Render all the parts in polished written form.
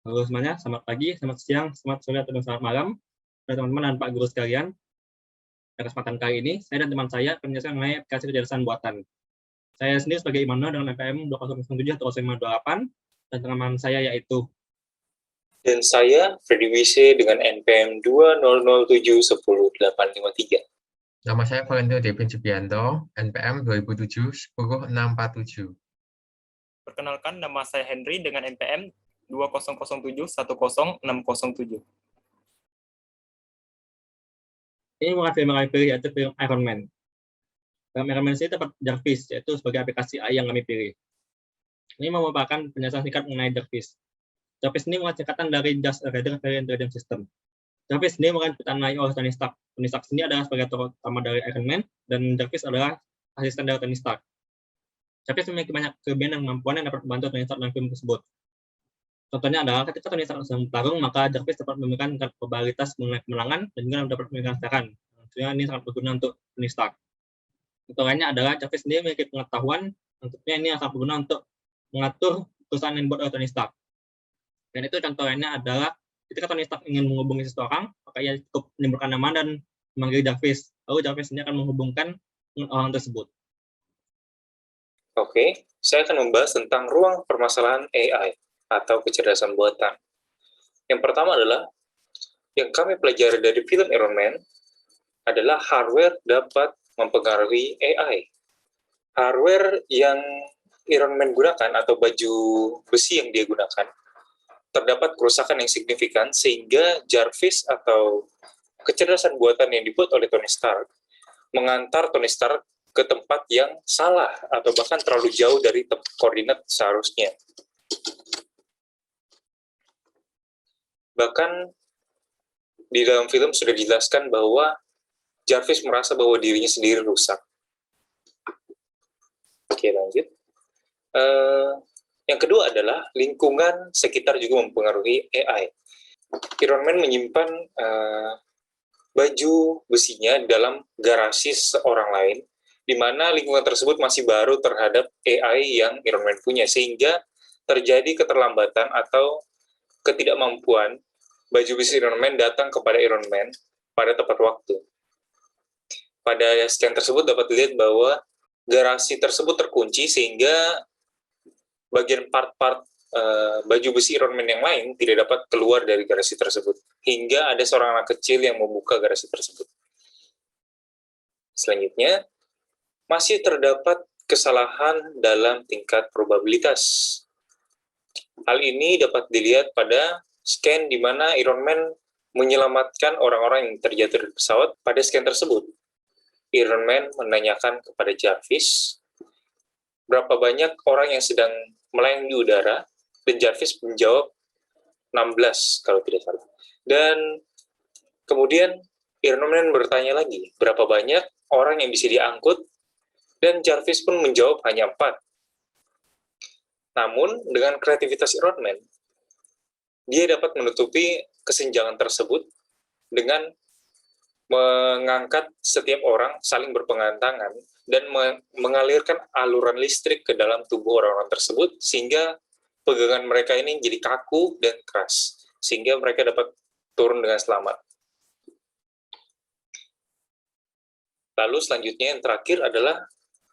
Halo semuanya, selamat pagi, selamat siang, selamat sore, atau selamat malam, pada teman-teman dan Pak Guru sekalian. Pada kesempatan kali ini, saya dan teman saya akan menjelaskan mengenai aplikasi kecerdasan buatan. Saya sendiri sebagai Immanuel dengan NPM 2007 atau 0528, dan teman saya yaitu. Dan saya, Freddy WC dengan NPM 2007 10853. Nama saya Valentino Devin Subianto, NPM 2007 10647. Perkenalkan, nama saya Henry dengan NPM 2007 10607. Ini bukan film yang kami pilih, yaitu film Iron Man. Film Iron Man ini terdapat Jarvis, yaitu sebagai aplikasi AI yang kami pilih. Ini merupakan penjelasan singkat mengenai Jarvis. Jarvis ini merupakan singkatan dari Just a Reader Very Intelligent System. Jarvis ini merupakan ciptaan oleh Tony Stark. Tony Stark sendiri adalah sebagai tokoh utama dari Iron Man, dan Jarvis adalah asisten dari Tony Stark. Jarvis memiliki banyak kelebihan dan kemampuan yang dapat membantu Tony Stark dalam film tersebut. Contohnya adalah ketika Tony Stark sedang bertarung, maka Jarvis dapat memberikan probabilitas mengenai kemenangan dan juga dapat memberikan saran. Tentunya ini sangat berguna untuk Tony Stark. Contohnya adalah Jarvis sendiri memiliki pengetahuan, tentunya ini sangat berguna untuk mengatur perusahaan yang dibuat oleh Tony Stark. Dan itu contohnya adalah ketika Tony Stark ingin menghubungi seseorang, maka ia cukup menimbulkan nama dan memanggil Jarvis. Lalu Jarvis sendiri akan menghubungkan orang tersebut. Oke, saya akan membahas tentang ruang permasalahan AI atau kecerdasan buatan. Yang pertama adalah, yang kami pelajari dari film Iron Man adalah hardware dapat mempengaruhi AI. Hardware yang Iron Man gunakan atau baju besi yang dia gunakan, terdapat kerusakan yang signifikan sehingga Jarvis atau kecerdasan buatan yang dibuat oleh Tony Stark mengantar Tony Stark ke tempat yang salah atau bahkan terlalu jauh dari koordinat seharusnya. Bahkan di dalam film sudah dijelaskan bahwa Jarvis merasa bahwa dirinya sendiri rusak. Oke, lanjut. Yang kedua adalah lingkungan sekitar juga mempengaruhi AI. Iron Man menyimpan baju besinya dalam garasi seorang lain, di mana lingkungan tersebut masih baru terhadap AI yang Iron Man punya, sehingga terjadi keterlambatan atau ketidakmampuan baju besi Iron Man datang kepada Iron Man pada tepat waktu. Pada scan tersebut dapat dilihat bahwa garasi tersebut terkunci sehingga bagian part-part baju besi Iron Man yang lain tidak dapat keluar dari garasi tersebut, hingga ada seorang anak kecil yang membuka garasi tersebut. Selanjutnya, masih terdapat kesalahan dalam tingkat probabilitas. Hal ini dapat dilihat pada scan di mana Iron Man menyelamatkan orang-orang yang terjatuh dari pesawat. Pada scan tersebut, Iron Man menanyakan kepada Jarvis berapa banyak orang yang sedang melayang di udara, dan Jarvis menjawab 16 kalau tidak salah. Dan kemudian Iron Man bertanya lagi, berapa banyak orang yang bisa diangkut, dan Jarvis pun menjawab hanya 4. Namun dengan kreativitas Iron Man, dia dapat menutupi kesenjangan tersebut dengan mengangkat setiap orang saling berpegangan tangan dan mengalirkan aluran listrik ke dalam tubuh orang-orang tersebut, sehingga pegangan mereka ini jadi kaku dan keras, sehingga mereka dapat turun dengan selamat. Lalu selanjutnya yang terakhir adalah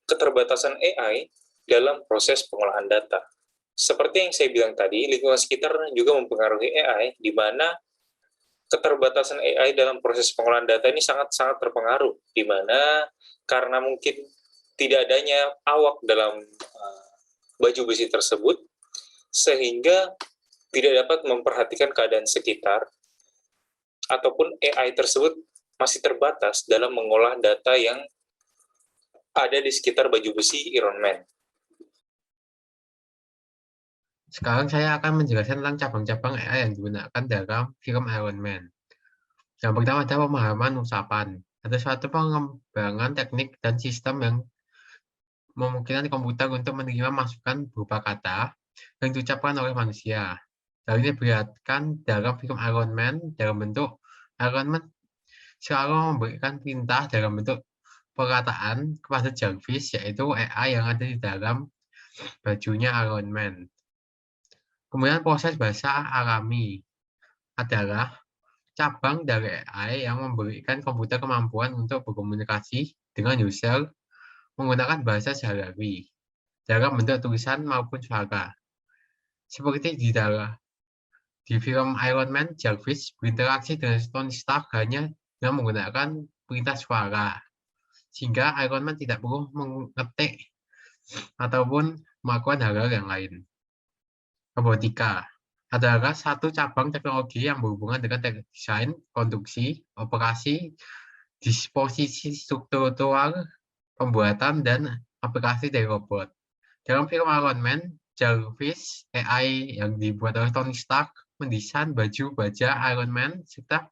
keterbatasan AI dalam proses pengolahan data. Seperti yang saya bilang tadi, lingkungan sekitar juga mempengaruhi AI, di mana keterbatasan AI dalam proses pengolahan data ini sangat-sangat terpengaruh, di mana karena mungkin tidak adanya awak dalam baju besi tersebut, sehingga tidak dapat memperhatikan keadaan sekitar, ataupun AI tersebut masih terbatas dalam mengolah data yang ada di sekitar baju besi Iron Man. Sekarang saya akan menjelaskan tentang cabang-cabang AI yang digunakan dalam film Iron Man. Yang pertama adalah pemahaman ucapan. Ada suatu pengembangan teknik dan sistem yang memungkinkan komputer untuk menerima masukan berupa kata yang diucapkan oleh manusia. Hal ini diperlihatkan dalam film Iron Man dalam bentuk Iron Man selalu memberikan perintah dalam bentuk perkataan kepada Jarvis, yaitu AI yang ada di dalam bajunya Iron Man. Kemudian proses bahasa alami adalah cabang dari AI yang memberikan komputer kemampuan untuk berkomunikasi dengan user menggunakan bahasa sehari-hari dalam bentuk tulisan maupun suara. Seperti di film Iron Man, Jarvis berinteraksi dengan Tony Stark hanya dengan menggunakan perintah suara, sehingga Iron Man tidak perlu mengetik ataupun melakukan hal-hal yang lain. Robotika adalah satu cabang teknologi yang berhubungan dengan desain, konstruksi, operasi, disposisi struktural, pembuatan, dan aplikasi dari robot. Dalam film Iron Man, Jarvis, AI yang dibuat oleh Tony Stark, mendesain baju baja Iron Man serta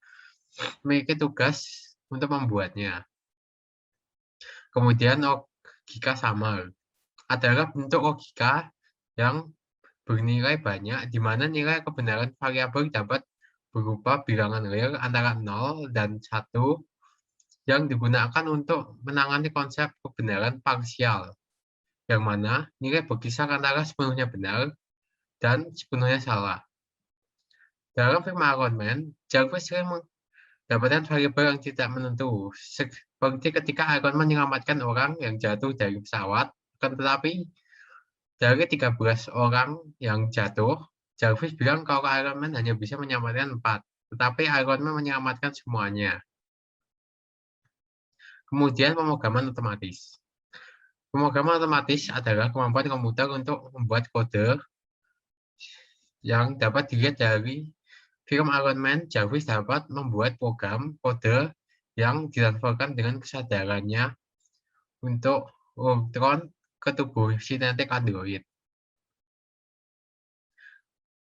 memiliki tugas untuk membuatnya. Kemudian logika samar adalah bentuk logika yang bernilai banyak, di mana nilai kebenaran variabel dapat berupa bilangan real antara 0 dan 1 yang digunakan untuk menangani konsep kebenaran parsial, yang mana nilai berkisar antara sepenuhnya benar dan sepenuhnya salah. Dalam film Iron Man, Jarvis sering mendapatkan variabel yang tidak menentu, seperti ketika Iron Man menyelamatkan orang yang jatuh dari pesawat, akan tetapi dari 13 orang yang jatuh, Jarvis bilang kalau Iron Man hanya bisa menyelamatkan 4, tetapi Iron Man menyelamatkan semuanya. Kemudian pemrograman otomatis. Pemrograman otomatis adalah kemampuan komputer untuk membuat kode yang dapat dilihat dari film Iron Man. Jarvis dapat membuat program kode yang ditransferkan dengan kesadarannya untuk Ultron ke tubuh sintetik Android.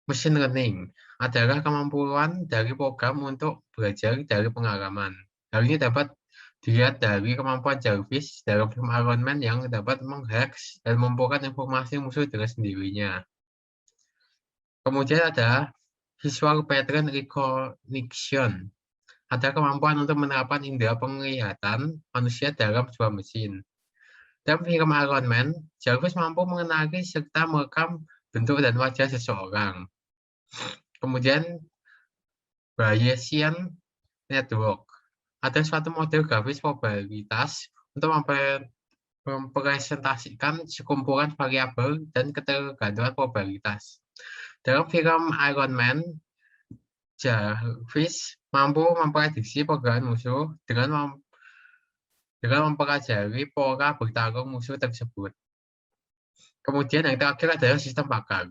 Machine learning adalah kemampuan dari program untuk belajar dari pengalaman. Hal ini dapat dilihat dari kemampuan Jarvis dalam film Iron Man yang dapat menghack dan mengumpulkan informasi musuh dengan sendirinya. Kemudian ada visual pattern recognition. Ada kemampuan untuk menerapkan indera penglihatan manusia dalam sebuah mesin. Dalam film Iron Man, Jarvis mampu mengenali serta merekam bentuk dan wajah seseorang. Kemudian Bayesian Network. Ada suatu model grafis probabilitas untuk mempresentasikan sekumpulan variabel dan ketergantungan probabilitas. Dalam film Iron Man, Jarvis mampu memprediksi pergerakan musuh dengan mempelajari pola bertarung musuh tersebut. Kemudian yang terakhir adalah sistem pakar.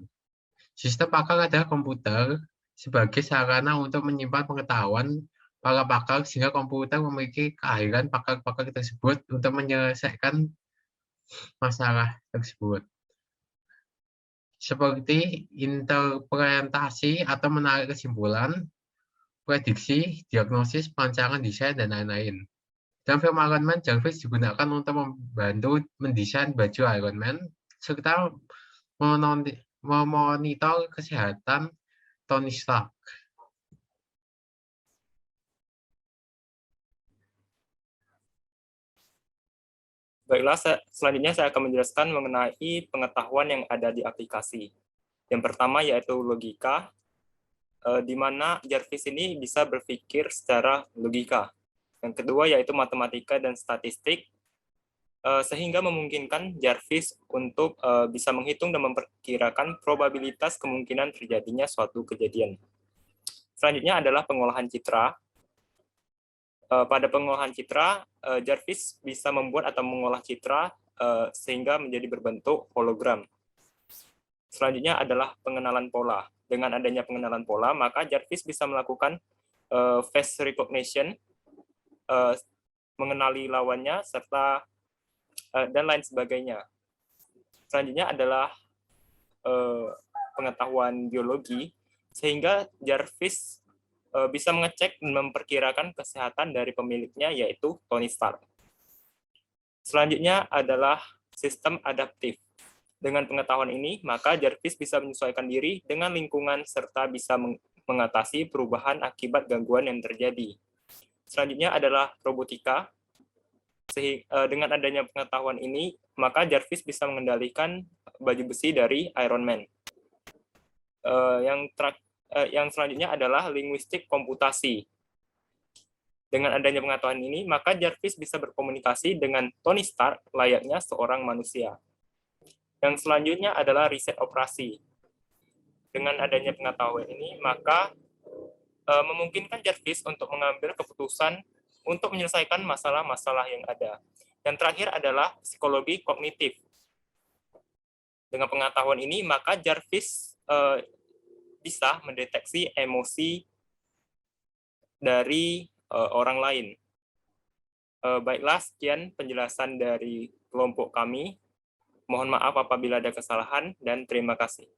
Sistem pakar adalah komputer sebagai sarana untuk menyimpan pengetahuan para pakar sehingga komputer memiliki keahlian pakar-pakar tersebut untuk menyelesaikan masalah tersebut. Seperti interpretasi atau menarik kesimpulan, prediksi, diagnosis, perancangan desain, dan lain-lain. Dalam film Iron Man, Jarvis digunakan untuk membantu mendesain baju Iron Man serta memonitor kesehatan Tony Stark. Baiklah, selanjutnya saya akan menjelaskan mengenai pengetahuan yang ada di aplikasi. Yang pertama yaitu logika, di mana Jarvis ini bisa berpikir secara logika. Yang kedua yaitu matematika dan statistik, sehingga memungkinkan Jarvis untuk bisa menghitung dan memperkirakan probabilitas kemungkinan terjadinya suatu kejadian. Selanjutnya adalah pengolahan citra. Pada pengolahan citra, Jarvis bisa membuat atau mengolah citra sehingga menjadi berbentuk hologram. Selanjutnya adalah pengenalan pola. Dengan adanya pengenalan pola, maka Jarvis bisa melakukan face recognition, mengenali lawannya, serta dan lain sebagainya. Selanjutnya adalah pengetahuan biologi, sehingga Jarvis bisa mengecek dan memperkirakan kesehatan dari pemiliknya, yaitu Tony Stark. Selanjutnya adalah sistem adaptif. Dengan pengetahuan ini, maka Jarvis bisa menyesuaikan diri dengan lingkungan serta bisa mengatasi perubahan akibat gangguan yang terjadi. Selanjutnya adalah robotika. Dengan adanya pengetahuan ini, maka Jarvis bisa mengendalikan baju besi dari Iron Man. Yang selanjutnya adalah linguistik komputasi. Dengan adanya pengetahuan ini, maka Jarvis bisa berkomunikasi dengan Tony Stark layaknya seorang manusia. Yang selanjutnya adalah riset operasi. Dengan adanya pengetahuan ini, maka memungkinkan Jarvis untuk mengambil keputusan untuk menyelesaikan masalah-masalah yang ada. Yang terakhir adalah psikologi kognitif. Dengan pengetahuan ini, maka Jarvis bisa mendeteksi emosi dari orang lain. Baiklah, sekian penjelasan dari kelompok kami. Mohon maaf apabila ada kesalahan, dan terima kasih.